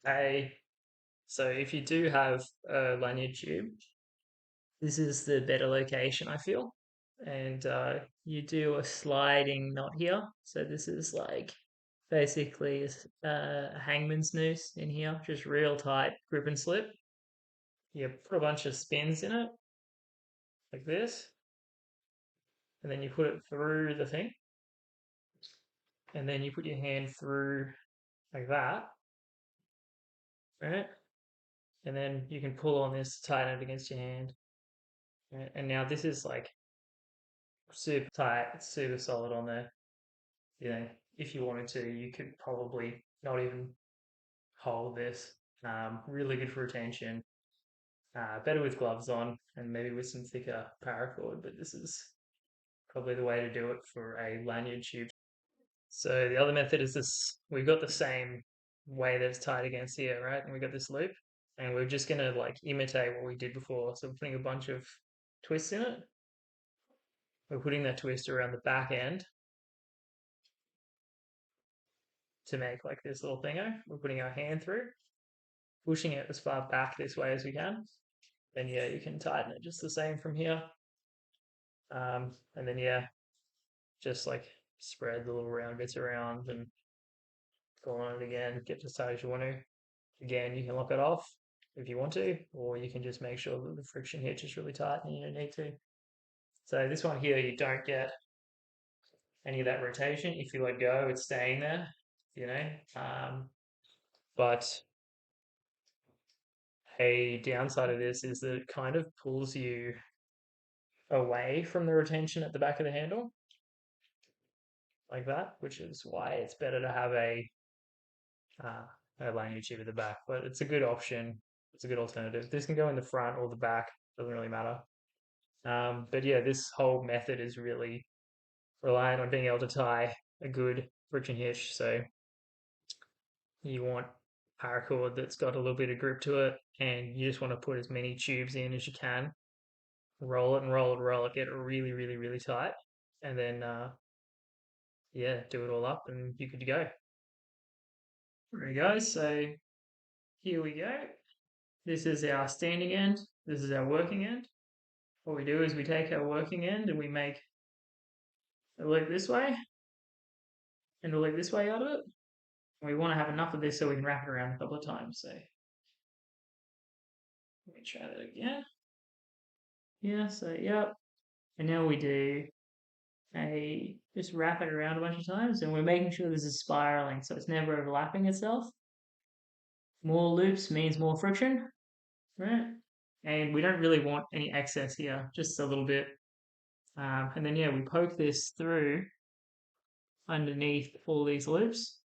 Hey, so if you do have a lanyard tube, this is the better location, I feel. And you do a sliding knot here. So this is like basically a hangman's noose in here, just real tight grip and slip. You put a bunch of spins in it, like this, and then you put it through the thing, and then you put your hand through like that, right? And then you can pull on this to tighten it against your hand. Right? And now this is like super tight, it's super solid on there. You know, if you wanted to, you could probably not even hold this. Really good for retention. Better with gloves on and maybe with some thicker paracord, but this is probably the way to do it for a lanyard tube. So the other method is this. We've got the same way that it's tied against here, right? And we've got this loop, and we're just gonna like imitate what we did before. So we're putting a bunch of twists in it. We're putting that twist around the back end to make like this little thingo. We're putting our hand through, pushing it as far back this way as we can. Then yeah, you can tighten it just the same from here. And then yeah, just like spread the little round bits around and go on it again. Get as tight as you want to. Again, you can lock it off if you want to, or you can just make sure that the friction hitch is really tight and you don't need to. So this one here, you don't get any of that rotation. If you let go, it's staying there, you know. But a downside of this is that it kind of pulls you away from the retention at the back of the handle, like that, which is why it's better to have uh, a lanyard tube at the back. But it's a good option. It's a good alternative. This can go in the front or the back. Doesn't really matter. But yeah, this whole method is really relying on being able to tie a good friction hitch. So you want paracord that's got a little bit of grip to it, and you just want to put as many tubes in as you can. Roll it and roll it, roll it, get it really, really, really tight, and then yeah, do it all up, and you're good to go. There we go. So here we go. This is our standing end. This is our working end. What we do is we take our working end and we make a loop this way and a loop this way out of it. And we want to have enough of this so we can wrap it around a couple of times. So let me try that again. Yeah, so yep. And now we do a just wrap it around a bunch of times and we're making sure this is spiraling so it's never overlapping itself. More loops means more friction, right? And we don't really want any excess here, just a little bit. And then yeah, we poke this through underneath all these loops.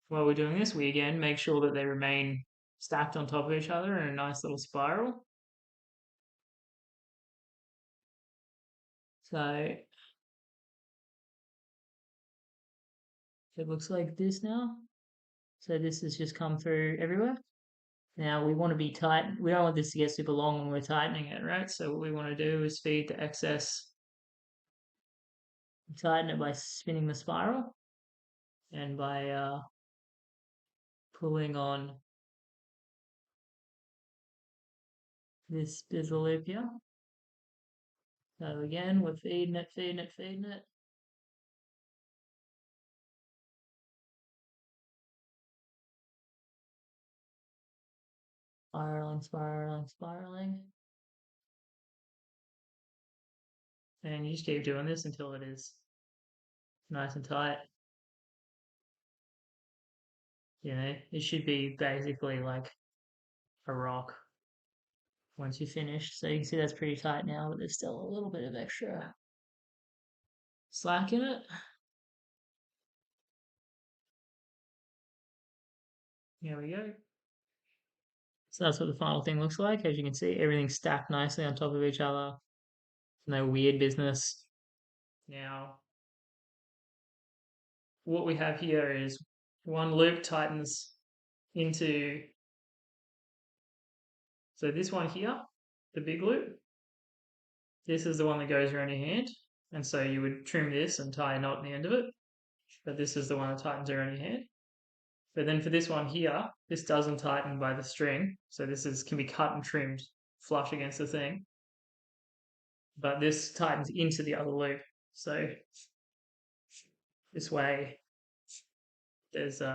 While we're doing this, we again make sure that they remain stacked on top of each other in a nice little spiral. So it looks like this now. So this has just come through everywhere. Now we want to be tight. We don't want this to get super long when we're tightening it, right? So what we want to do is feed the excess, tighten it by spinning the spiral and by pulling on this bizzle loop here. So again, we're feeding it, feeding it, feeding it. Spiraling, spiraling, spiraling. And you just keep doing this until it is nice and tight. You know, it should be basically like a rock once you finish. So you can see that's pretty tight now, but there's still a little bit of extra slack in it. Here we go. So that's what the final thing looks like. As you can see, everything's stacked nicely on top of each other. No weird business. Now, what we have here is one loop tightens into, so this one here, the big loop, this is the one that goes around your hand. And so you would trim this and tie a knot at the end of it. But this is the one that tightens around your hand. But then for this one here, this doesn't tighten by the string. So this is can be cut and trimmed flush against the thing. But this tightens into the other loop. So this way there's see?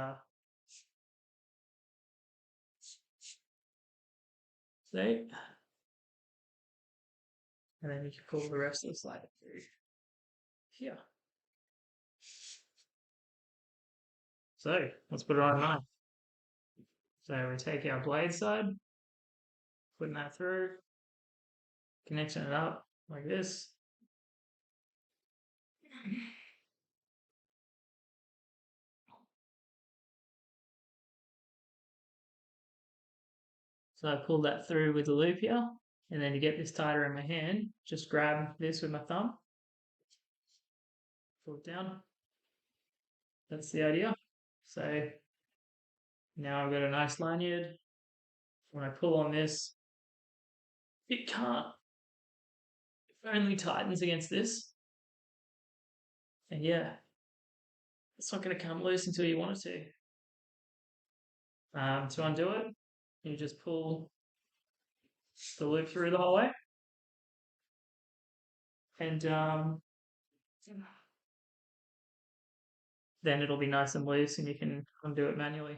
And then you can pull the rest of the slider through here. So let's put it on a knife. So we take our blade side, putting that through, connecting it up like this. So I pull that through with the loop here, and then to get this tighter in my hand, just grab this with my thumb, pull it down. That's the idea. So now I've got a nice lanyard. When I pull on this, it can't, it only tightens against this. And yeah, it's not going to come loose until you want it to. To undo it, you just pull the loop through the whole way. And then it'll be nice and loose and you can undo it manually.